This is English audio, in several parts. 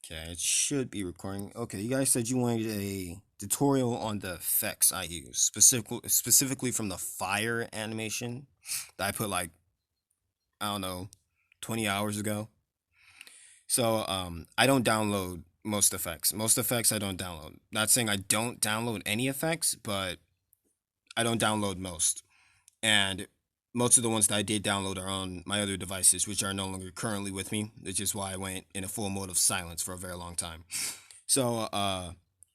Okay, it should be recording. Okay, you guys said you wanted a tutorial on the effects I use, specifically from the fire animation that I put like, I don't know, 20 hours ago. So I don't download most effects. Most effects I don't download. Not saying I don't download any effects, but I don't download most. And most of the ones that I did download are on my other devices, which are no longer currently with me, which is why I went in a full mode of silence for a very long time. So,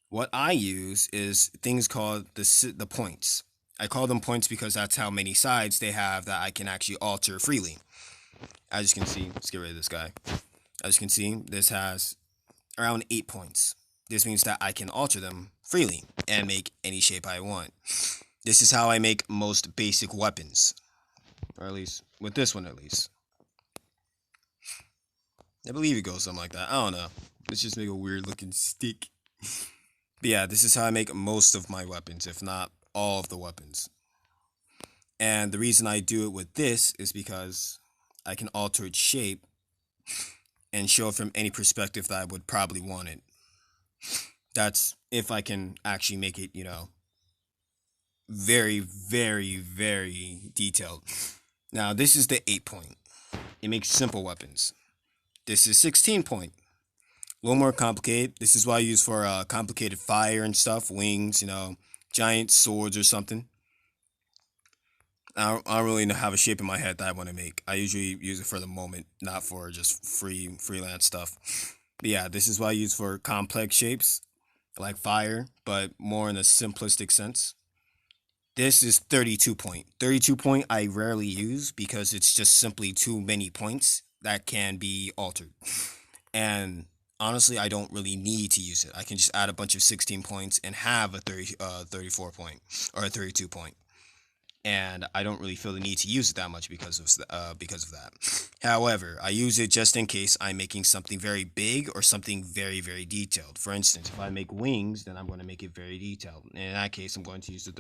what I use is things called the points. I call them points because that's how many sides they have that I can actually alter freely. As you can see, let's get rid of this guy. As you can see, this has around 8 points. This means that I can alter them freely and make any shape I want. This is how I make most basic weapons, or at least with this one at least. I believe it goes something like that. I don't know. Let's just make a weird looking stick. But yeah, this is how I make most of my weapons, if not all of the weapons. And the reason I do it with this is because I can alter its shape and show it from any perspective that I would probably want it. That's if I can actually make it, very, very, very detailed. Now, this is the 8 point. It makes simple weapons. This is 16 point. A little more complicated. This is what I use for complicated fire and stuff, wings, giant swords or something. I don't really have a shape in my head that I want to make. I usually use it for the moment, not for just freelance stuff. But yeah, this is what I use for complex shapes, like fire, but more in a simplistic sense. This is 32 point. 32 point I rarely use because it's just simply too many points that can be altered. And honestly, I don't really need to use it. I can just add a bunch of 16 points and have a 34 point or a 32 point. And I don't really feel the need to use it that much because of that. However, I use it just in case I'm making something very big or something very, very detailed. For instance, if I make wings, then I'm going to make it very detailed. And in that case, I'm going to use the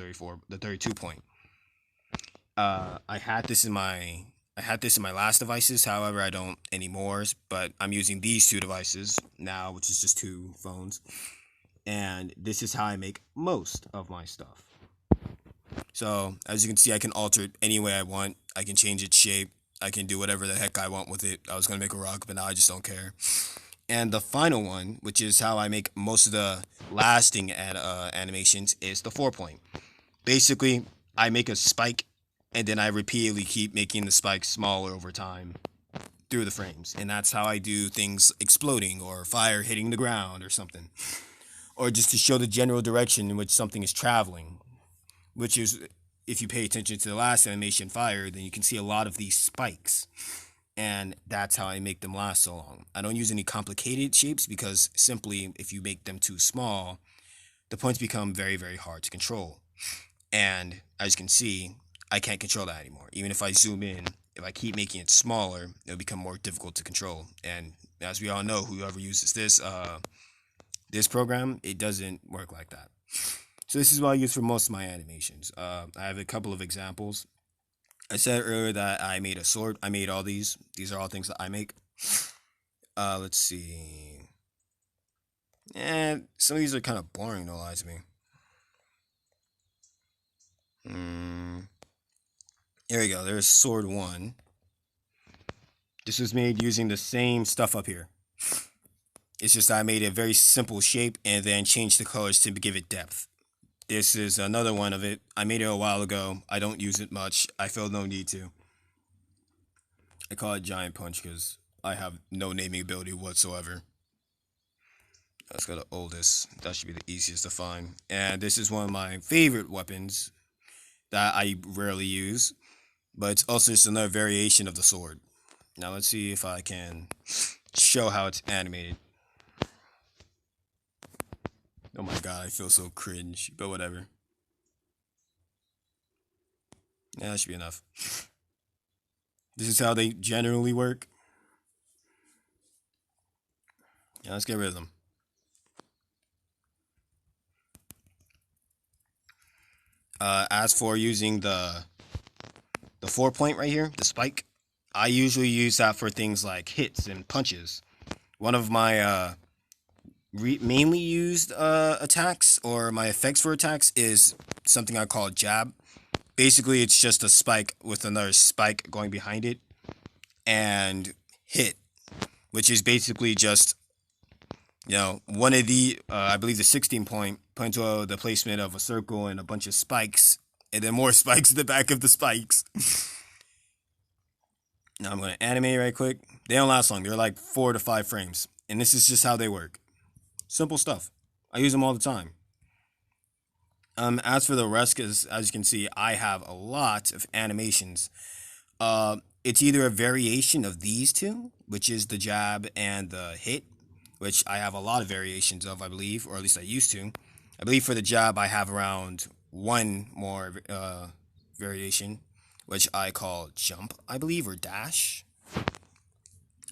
32 point. I had this in my last devices. However, I don't anymore. But I'm using these two devices now, which is just two phones. And this is how I make most of my stuff. So as you can see, I can alter it any way I want. I can change its shape. I can do whatever the heck I want with it. I was gonna make a rock, but now I just don't care. And the final one, which is how I make most of the lasting animations, is the 4 point. Basically, I make a spike, and then I repeatedly keep making the spike smaller over time through the frames. And that's how I do things exploding or fire hitting the ground or something. Or just to show the general direction in which something is traveling, which is, if you pay attention to the last animation, fire, then you can see a lot of these spikes. And that's how I make them last so long. I don't use any complicated shapes because simply if you make them too small, the points become very, very hard to control. And as you can see, I can't control that anymore. Even if I zoom in, if I keep making it smaller, it'll become more difficult to control. And as we all know, whoever uses this program, it doesn't work like that. So this is what I use for most of my animations. I have a couple of examples. I said earlier that I made a sword. I made all these. These are all things that I make. Let's see. And some of these are kind of boring, no lie to me. Here we go. There's sword one. This was made using the same stuff up here. It's just I made a very simple shape and then changed the colors to give it depth. This is another one of it. I made it a while ago. I don't use it much. I feel no need to. I call it Giant Punch because I have no naming ability whatsoever. Let's go to oldest. That should be the easiest to find. And this is one of my favorite weapons that I rarely use, but it's also just another variation of the sword. Now let's see if I can show how it's animated. Oh my god, I feel so cringe, but whatever. Yeah, that should be enough. This is how they generally work. Yeah, let's get rid of them. As for using the 4 point right here, the spike, I usually use that for things like hits and punches. One of my mainly used attacks or my effects for attacks is something I call jab. Basically, it's just a spike with another spike going behind it, and hit, which is basically just one of the I believe the 16 point to the placement of a circle and a bunch of spikes, and then more spikes at the back of the spikes. Now I'm going to animate right quick. They don't last long. They're like 4 to 5 frames, and this is just how they work. Simple stuff. I use them all the time. As for the rest, as you can see, I have a lot of animations. It's either a variation of these two, which is the jab and the hit, which I have a lot of variations of, I believe, or at least I used to. I believe for the jab, I have around one more variation, which I call jump, I believe, or dash.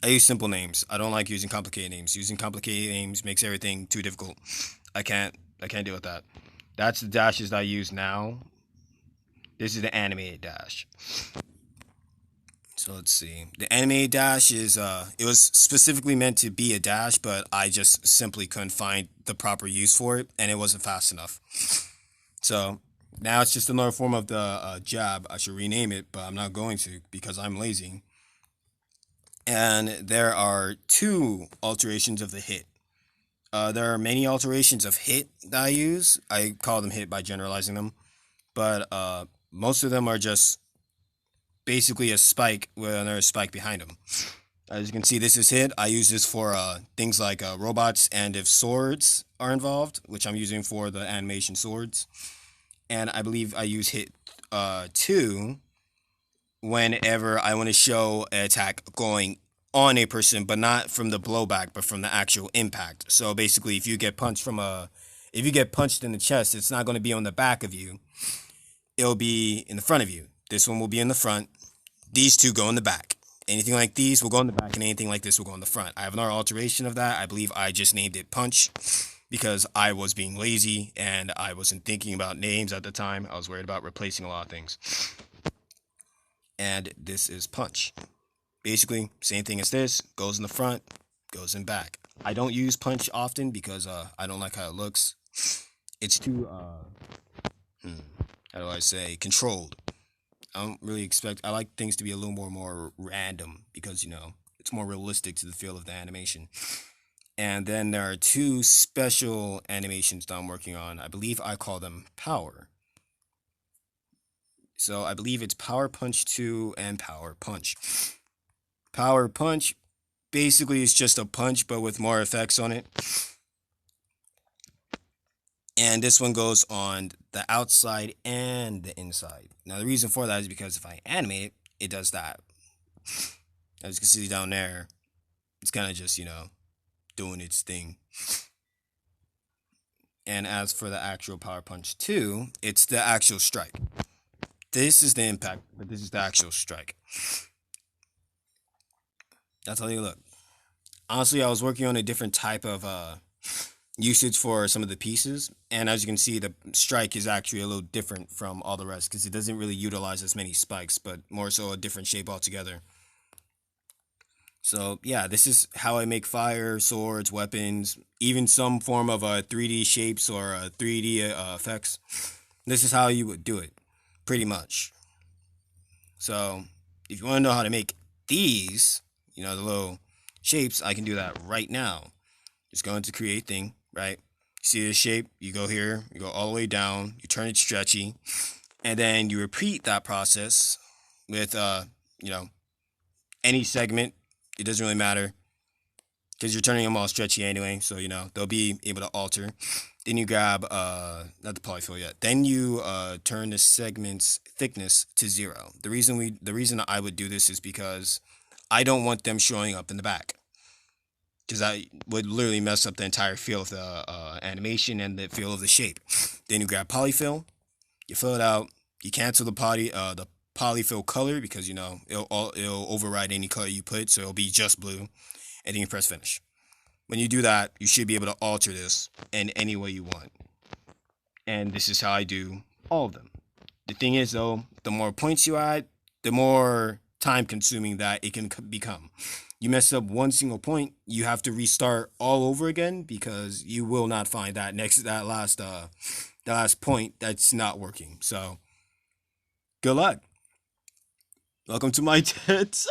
I use simple names. I don't like using complicated names. Using complicated names makes everything too difficult. I can't deal with that. That's the dashes that I use now. This is the animated dash. So let's see. The animated dash is it was specifically meant to be a dash, but I just simply couldn't find the proper use for it, and it wasn't fast enough. So now it's just another form of the jab. I should rename it, but I'm not going to because I'm lazy. And there are 2 alterations of the hit. There are many alterations of hit that I use. I call them hit by generalizing them, but most of them are just basically a spike with another spike behind them. As you can see, this is hit. I use this for things like robots and if swords are involved, which I'm using for the animation swords. And I believe I use hit 2 whenever I want to show an attack going on a person, but not from the blowback, but from the actual impact. So basically, if you get punched in the chest, it's not going to be on the back of you. It'll be in the front of you. This one will be in the front. These 2 go in the back. Anything like these will go in the back, and anything like this will go in the front. I have another alteration of that. I believe I just named it punch because I was being lazy and I wasn't thinking about names at the time. I was worried about replacing a lot of things. And this is punch. Basically, same thing as this. Goes in the front, goes in back. I don't use punch often because I don't like how it looks. It's too how do I say, controlled. I don't really expect. I like things to be a little more random because it's more realistic to the feel of the animation. And then there are 2 special animations that I'm working on. I believe I call them power. So I believe it's Power Punch 2 and Power Punch. Power Punch basically is just a punch but with more effects on it. And this one goes on the outside and the inside. Now the reason for that is because if I animate it, it does that. As you can see down there, it's kind of just, doing its thing. And as for the actual Power Punch 2, it's the actual strike. This is the impact, but this is the actual strike. That's how they look. Honestly, I was working on a different type of usage for some of the pieces, and as you can see, the strike is actually a little different from all the rest because it doesn't really utilize as many spikes, but more so a different shape altogether. So yeah, this is how I make fire, swords, weapons, even some form of 3D shapes or 3D effects. This is how you would do it, pretty much. So if you want to know how to make these, the little shapes, I can do that right now. Just go into create thing, right? See the shape, you go here, you go all the way down, you turn it stretchy, and then you repeat that process with any segment. It doesn't really matter because you're turning them all stretchy anyway, so they'll be able to alter. Then you grab not the polyfill yet. Then you turn the segment's thickness to 0. The reason I would do this is because I don't want them showing up in the back, because I would literally mess up the entire feel of the animation and the feel of the shape. Then you grab polyfill, you fill it out, you cancel the polyfill color because it'll override any color you put, so it'll be just blue, and then you press finish. When you do that, you should be able to alter this in any way you want. And this is how I do all of them. The thing is though, the more points you add, the more time consuming that it can become. you mess up one single point, you have to restart all over again because you will not find that last point that's not working. So good luck. Welcome to my tits.